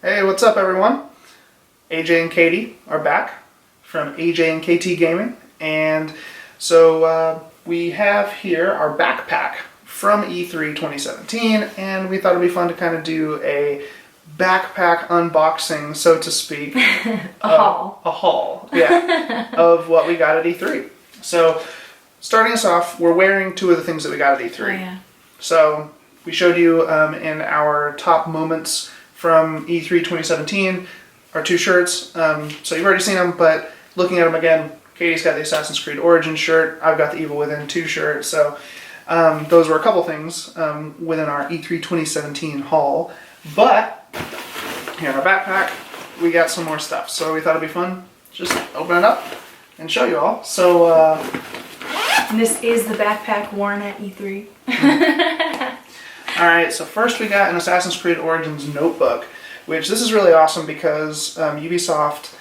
Hey, what's up everyone? AJ and Katie are back from AJ and KT Gaming, and so we have here our backpack from E3 2017, and we thought it'd be fun to kind of do a backpack unboxing, so to speak. A haul, yeah, of what we got at E3. So, starting us off, we're wearing two of the things that we got at E3. Oh, yeah. So, we showed you in our top moments from E3 2017, our two shirts. So you've already seen them, but looking at them again, Katie's got the Assassin's Creed Origins shirt, I've got the Evil Within 2 shirt, so those were a couple things within our E3 2017 haul. But, here in our backpack, we got some more stuff, so we thought it'd be fun just open it up and show you all. So, and this is the backpack worn at E3. Alright, so first we got an Assassin's Creed Origins notebook, which this is really awesome because Ubisoft,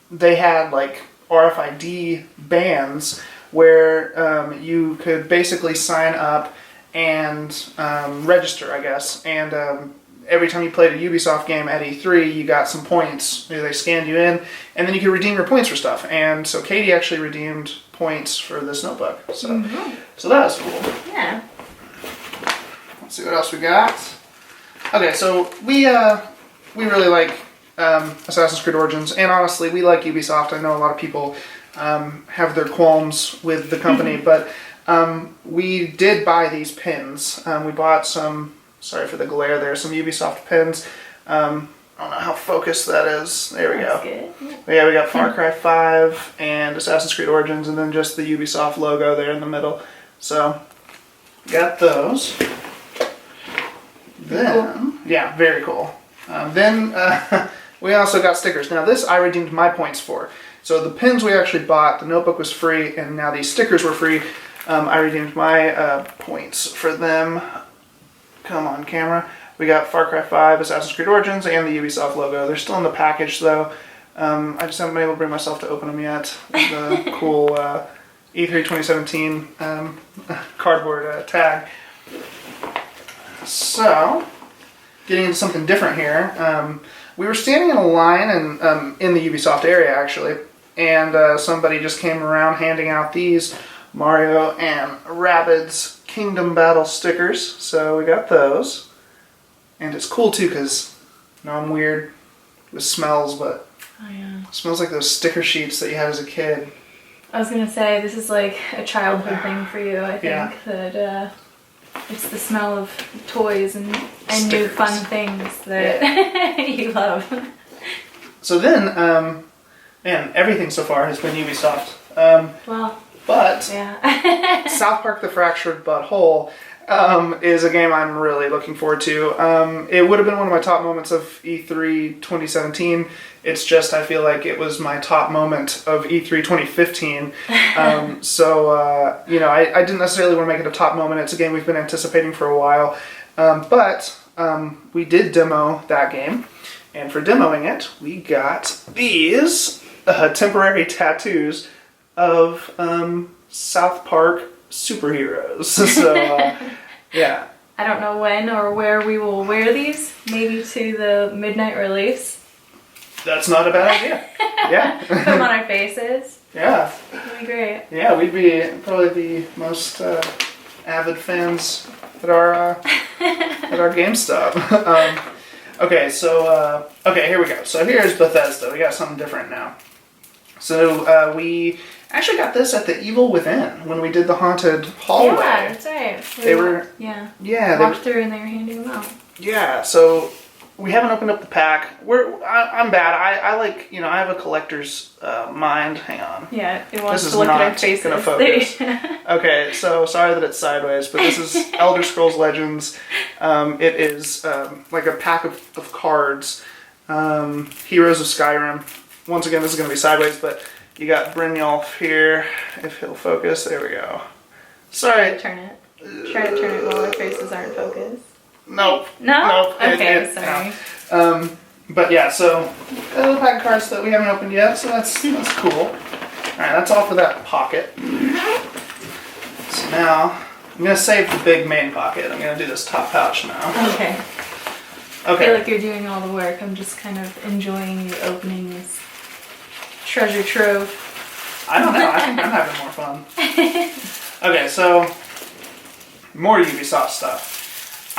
they had like RFID bands where you could basically sign up and register, I guess, and every time you played a Ubisoft game at E3, you got some points. They scanned you in, and then you could redeem your points for stuff. And so Katie actually redeemed points for this notebook. So, so that was cool. Yeah. Let's see what else we got. Okay, so we really like Assassin's Creed Origins, and honestly, we like Ubisoft. I know a lot of people have their qualms with the company, but we did buy these pins. We bought some, sorry for the glare there, some Ubisoft pins. I don't know how focused that is. There we That's go. Good. But yeah, we got Far Cry 5 and Assassin's Creed Origins, and then just the Ubisoft logo there in the middle. So, got those. Then, yeah, very cool. Then we also got stickers. Now this I redeemed my points for. So the pins we actually bought, the notebook was free, and now these stickers were free. I redeemed my points for them. Come on, camera. We got Far Cry 5, Assassin's Creed Origins, and the Ubisoft logo. They're still in the package though. I just haven't been able to bring myself to open them yet. The cool E3 2017 cardboard tag. So, getting into something different here, we were standing in a line in the Ubisoft area actually, and somebody just came around handing out these Mario and Rabbids Kingdom Battle stickers, so we got those. And it's cool too because, you know, I'm weird with smells, but it smells like those sticker sheets that you had as a kid. I was gonna say, this is like a childhood thing for you, I think, that it's the smell of toys and new fun things that you love. So then, man, everything so far has been Ubisoft. But South Park: The Fractured But Whole is a game I'm really looking forward to. It would have been one of my top moments of E3 2017. It's just I feel like it was my top moment of E3 2015. So, you know, I didn't necessarily want to make it a top moment. It's a game we've been anticipating for a while. But we did demo that game. And for demoing it, we got these temporary tattoos of South Park superheroes. So, yeah. I don't know when or where we will wear these. Maybe to the midnight release. That's not a bad idea. Yeah. Put them on our faces. Yeah. That'd be great. Yeah, we'd be probably the most avid fans at our GameStop. Okay, so okay, here we go. So here's Bethesda. We got something different now. So we actually got this at the Evil Within when we did the haunted hallway. Yeah, that's right. They were walked through and they were handing them out. Yeah, so we haven't opened up the pack. I'm bad. I like, you know, I have a collector's mind. Hang on. Yeah, it wants to look at our faces. Gonna focus. Okay, so sorry that it's sideways, but this is Elder Scrolls Legends. It is like a pack of cards. Heroes of Skyrim. Once again, this is going to be sideways, but you got Brynjolf here. If he'll focus, there we go. Sorry. Try to turn it while our faces aren't focused. Nope. No? Nope. Okay, sorry. No. But yeah, so a pack of cards that we haven't opened yet, so that's cool. All right, that's all for that pocket. So now I'm gonna save the big main pocket. I'm gonna do this top pouch now. Okay. Okay. I feel like you're doing all the work. I'm just kind of enjoying you opening this treasure trove. I don't know. I think I'm having more fun. Okay, so more Ubisoft stuff.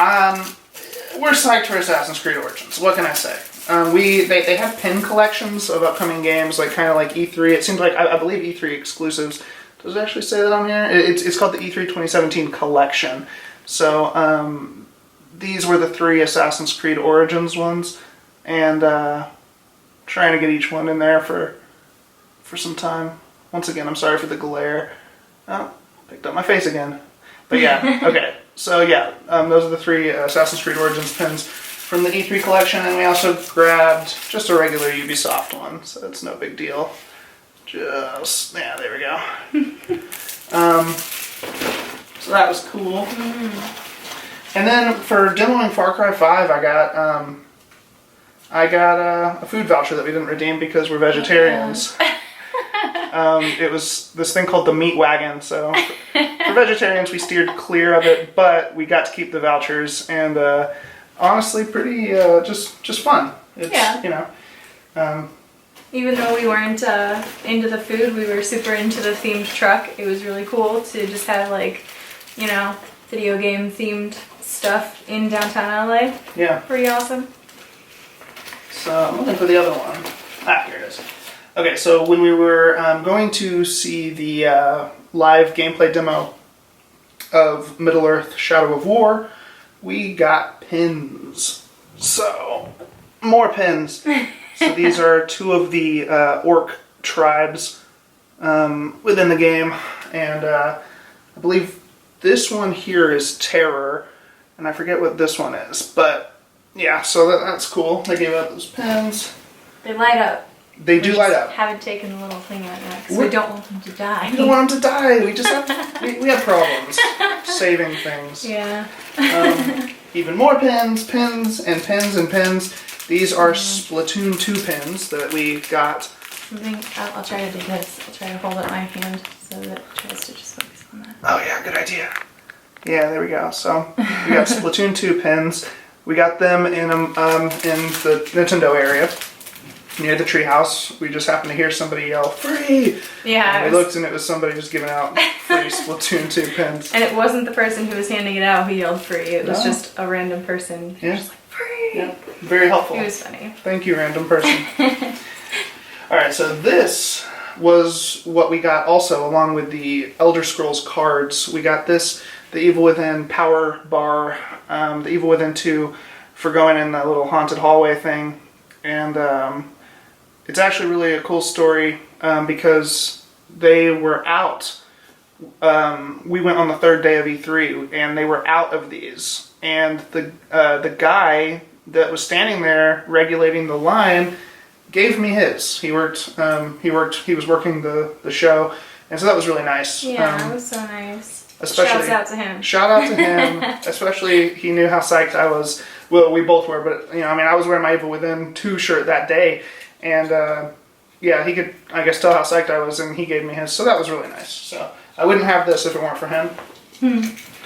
We're psyched for Assassin's Creed Origins. What can I say? They have pin collections of upcoming games, like kind of like E3. It seems like I believe E3 exclusives. Does it actually say that on here? It's called the E3 2017 collection. So these were the 3 Assassin's Creed Origins ones, and trying to get each one in there for some time. Once again, I'm sorry for the glare. Oh, picked up my face again. But yeah, okay. So yeah, those are the 3 Assassin's Creed Origins pins from the E3 collection, and we also grabbed just a regular Ubisoft one, so it's no big deal. Yeah, there we go. So that was cool. Mm-hmm. And then for demoing Far Cry 5, I got a food voucher that we didn't redeem because we're vegetarians. Yeah. It was this thing called the Meat Wagon, so for vegetarians we steered clear of it, but we got to keep the vouchers, and honestly pretty just fun. It's, you know. Even though we weren't into the food, we were super into the themed truck. It was really cool to just have, like, you know, video game themed stuff in downtown LA. Yeah. Pretty awesome. So I'm looking for the other one. Here it is. Okay, so when we were going to see the live gameplay demo of Middle-earth Shadow of War, we got pins. So, more pins. So these are 2 of the orc tribes within the game, and I believe this one here is Terror, and I forget what this one is, but yeah, so that's cool. They gave out those pins. They light up. They do light up. Haven't taken the little thing out yet because we don't want them to die. We don't want them to die. We just have we have problems saving things. Yeah. Even more pins, pins, and pins and pins. These are Splatoon 2 pins that we got. I'll try to do this. I'll try to hold it in my hand so that it tries to just focus on that. Oh yeah, good idea. Yeah, there we go. So we got Splatoon 2 pins. We got them in the Nintendo area near the treehouse. We just happened to hear somebody yell, "Free!" Yeah. And we looked, and it was somebody just giving out free Splatoon 2 pins. And it wasn't the person who was handing it out who yelled free. It was just a random person who was just like, free! Yeah, very helpful. It was funny. Thank you, random person. Alright, so this was what we got also along with the Elder Scrolls cards. We got this, the Evil Within Power Bar, the Evil Within 2 for going in that little haunted hallway thing. And it's actually really a cool story because they were out. We went on the 3rd day of E3 and they were out of these. And the guy that was standing there regulating the line gave me his. He was working the show, and so that was really nice. Yeah, it was so nice. Especially, shouts out to him. Shout out to him. Especially, he knew how psyched I was. Well, we both were, but you know, I mean, I was wearing my Evil Within 2 shirt that day, and yeah, he could, I guess, tell how psyched I was, and he gave me his. So that was really nice. So I wouldn't have this if it weren't for him.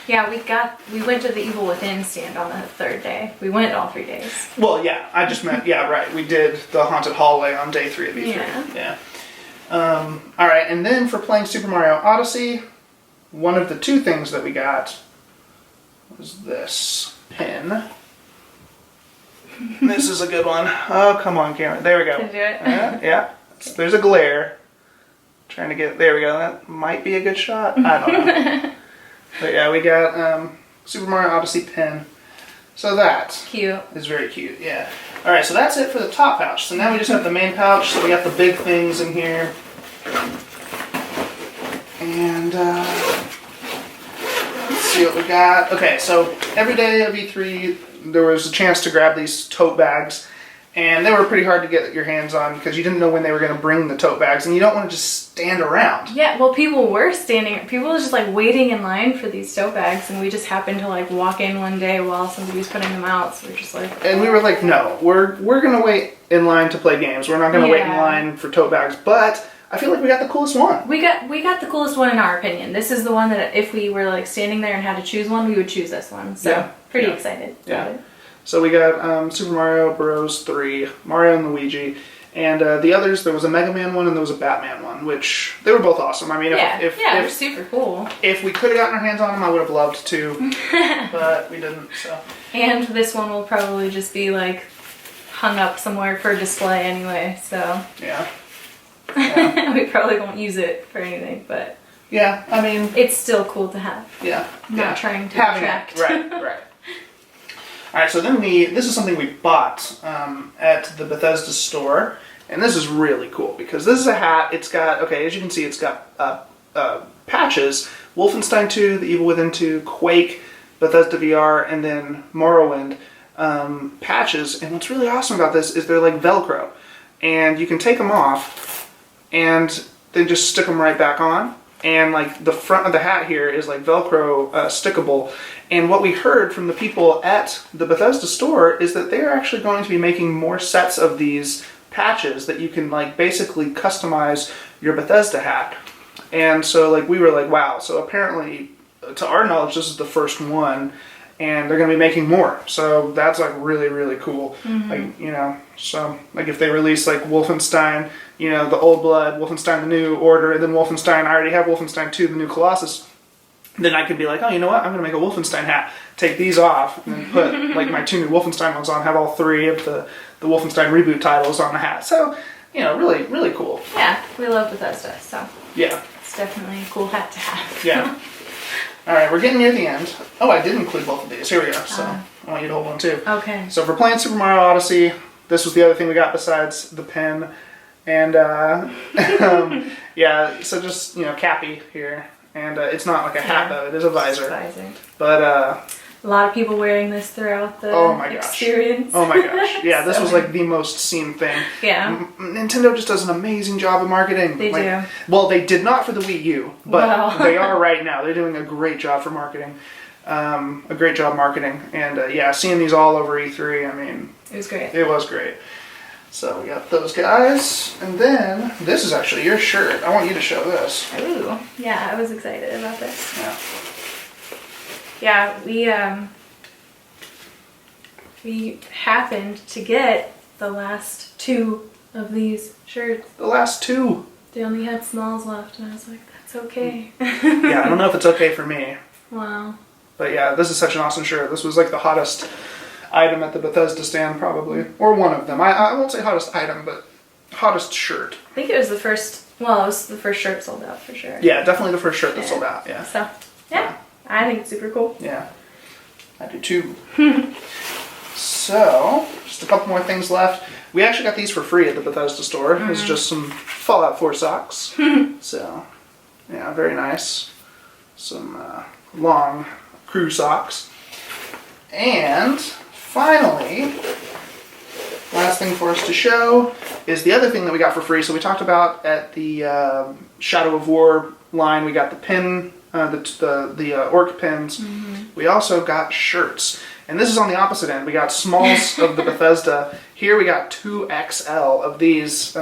Yeah, we went to the Evil Within stand on the 3rd day. We went all 3 days. Well, yeah, I just meant, yeah, right. We did the haunted hallway on day 3 of E3. Yeah. All right, and then for playing Super Mario Odyssey, one of the 2 things that we got was this pin. This is a good one. Oh, come on, camera. There we go. Can you do it? Yeah. There's a glare. Trying to get, there we go. That might be a good shot. I don't know. But yeah, we got Super Mario Odyssey pin. So that cute. Is very cute, yeah. Alright, so that's it for the top pouch. So now we just have the main pouch, so we got the big things in here. And let's see what we got. Okay, so every day of E3 there was a chance to grab these tote bags. And they were pretty hard to get your hands on because you didn't know when they were going to bring the tote bags, and you don't want to just stand around. Yeah, well, people were just like waiting in line for these tote bags, and we just happened to like walk in one day while somebody was putting them out, so we're just like... And we were like, no, we're going to wait in line to play games. We're not going to wait in line for tote bags, but I feel like we got the coolest one. We got the coolest one in our opinion. This is the one that if we were like standing there and had to choose one, we would choose this one. So pretty excited about it. So we got Super Mario Bros. 3, Mario and Luigi, and the others, there was a Mega Man one and there was a Batman one, which they were both awesome. I mean, they're super cool. If we could have gotten our hands on them, I would have loved to, but we didn't. So. And this one will probably just be like hung up somewhere for display anyway. So yeah. We probably won't use it for anything, but yeah, I mean, it's still cool to have. Yeah. Not trying to attract. Right. All right, so then this is something we bought at the Bethesda store, and this is really cool because this is a hat. It's got, okay, as you can see, it's got patches, Wolfenstein 2, The Evil Within 2, Quake, Bethesda VR, and then Morrowind patches. And what's really awesome about this is they're like Velcro, and you can take them off and then just stick them right back on. And like the front of the hat here is like Velcro stickable. And what we heard from the people at the Bethesda store is that they're actually going to be making more sets of these patches that you can like basically customize your Bethesda hat. And so like we were like, wow. So apparently, to our knowledge, this is the first one, and they're going to be making more. So that's like really, really cool. Mm-hmm. Like, you know, so like if they release like Wolfenstein, you know, the Old Blood, Wolfenstein the New Order, and then Wolfenstein, I already have Wolfenstein 2, the New Colossus, then I could be like, oh, you know what, I'm going to make a Wolfenstein hat, take these off, and then put like my 2 new Wolfenstein ones on, have all 3 of the Wolfenstein reboot titles on the hat. So, you know, really, really cool. Yeah, we love Bethesda, so yeah, it's definitely a cool hat to have. Yeah. All right, we're getting near the end. Oh, I did include both of these. Here we go. So I want you to hold one too. Okay. So if we're playing Super Mario Odyssey, this was the other thing we got besides the pen. And yeah, so just, you know, Cappy here. And it's not like a hat though, it is a visor. But a lot of people wearing this throughout the experience. Oh my gosh. Yeah, this was like the most seen thing. Yeah. Nintendo just does an amazing job of marketing. They do. Well, they did not for the Wii U, but they are right now. They're doing a great job for marketing. A great job marketing. And yeah, seeing these all over E3, I mean... It was great. It was great. So we got those guys. And then, this is actually your shirt. I want you to show this. Ooh. Yeah, I was excited about this. Yeah. Yeah, we happened to get the last 2 of these shirts. The last 2? They only had smalls left, and I was like, that's okay. Yeah, I don't know if it's okay for me. Wow. But yeah, this is such an awesome shirt. This was like the hottest item at the Bethesda stand, probably. Or one of them. I won't say hottest item, but hottest shirt. I think it was the first, well, it was the first shirt sold out for sure. Yeah, definitely the first shirt that sold out, yeah. So, yeah. I think it's super cool. Yeah, I do too. So, just a couple more things left. We actually got these for free at the Bethesda store. Mm-hmm. It's just some Fallout 4 socks. So, yeah, very nice. Some long crew socks. And finally, last thing for us to show is the other thing that we got for free. So we talked about at the Shadow of War line, we got the pin, the orc pins. Mm-hmm. We also got shirts. And this is on the opposite end. We got smalls of the Bethesda. Here we got 2XL of these.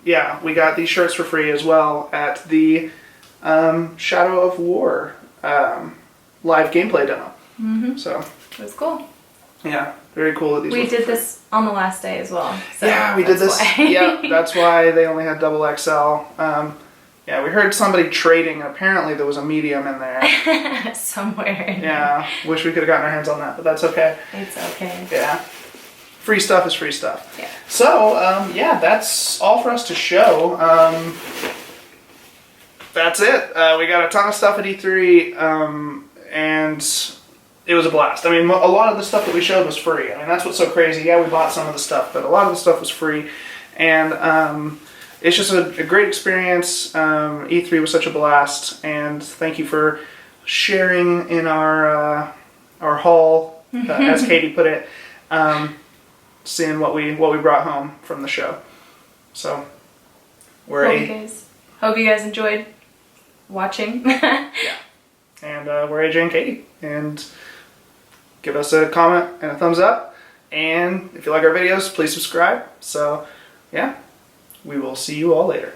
Yeah, we got these shirts for free as well at the Shadow of War live gameplay demo. Mm-hmm. So it was cool. Yeah, very cool that these. We did this on the last day as well. So yeah, we did this. Yeah, that's why they only had double XL. Yeah, we heard somebody trading, and apparently there was a medium in there. Somewhere. Yeah, wish we could have gotten our hands on that, but that's okay. It's okay. Yeah. Free stuff is free stuff. Yeah. So, yeah, that's all for us to show. That's it. We got a ton of stuff at E3, and it was a blast. I mean, a lot of the stuff that we showed was free. I mean, that's what's so crazy. Yeah, we bought some of the stuff, but a lot of the stuff was free. And it's just a great experience. E3 was such a blast, and thank you for sharing in our haul, as Katie put it, seeing what we brought home from the show. So hope you guys enjoyed watching. Yeah. And we're AJ and Katie. And give us a comment and a thumbs up. And if you like our videos, please subscribe. So, yeah, we will see you all later.